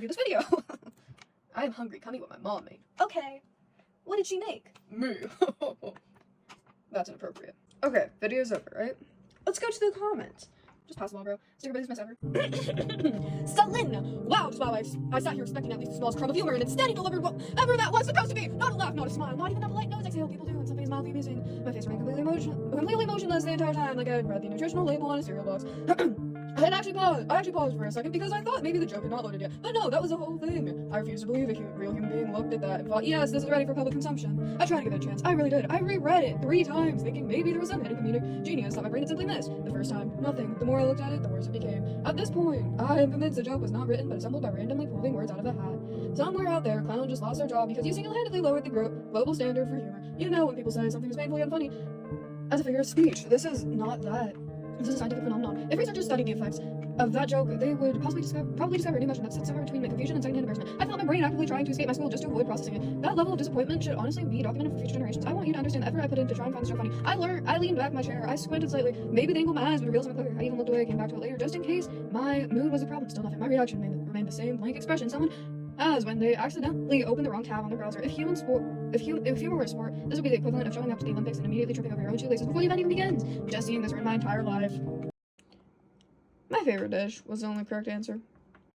review this video. I'm hungry. Come eat what my mom made. Okay. What did she make? Me. That's inappropriate. Okay, video's over, right? Let's go to the comments. Just pass the ball, bro. Sticker biggest mess ever. Stalin! Wow, just wow, I sat here expecting at least the smallest crumb of humor, and instead he delivered whatever that was supposed to be! Not a laugh, not a smile, not even a polite nose exhale people do when something is mildly amusing. My face remained completely motionless the entire time, like I had read the nutritional label on a cereal box. I actually paused for a second because I thought maybe the joke had not loaded yet. But no, that was the whole thing. I refused to believe a real human being looked at that and thought, yes, this is ready for public consumption. I tried to give it a chance. I really did. I reread it 3 times, thinking maybe there was some hidden comedic genius that my brain had simply missed. The first time, nothing. The more I looked at it, the worse it became. At this point, I am convinced the joke was not written but assembled by randomly pulling words out of a hat. Somewhere out there, clown just lost their job because you single-handedly lowered the global standard for humor. You know when people say something is painfully unfunny as a figure of speech. This is not that. This is a scientific phenomenon. If researchers studied the effects of that joke, they would probably discover a new emotion that sits somewhere between confusion and secondhand embarrassment. I felt my brain actively trying to escape my school just to avoid processing it. That level of disappointment should honestly be documented for future generations. I want you to understand the effort I put in to try and find this joke funny. I leaned back in my chair, I squinted slightly, maybe the angle of my eyes would reveal something clear. I even looked away, came back to it later, just in case my mood was a problem. Still nothing. My reaction remained the same blank expression someone has when they accidentally open the wrong tab on their browser. If humor were a sport, this would be the equivalent of showing up to the Olympics and immediately tripping over your own shoelaces before the event even begins. Just seeing this ruined my entire life. My favorite dish was the only correct answer.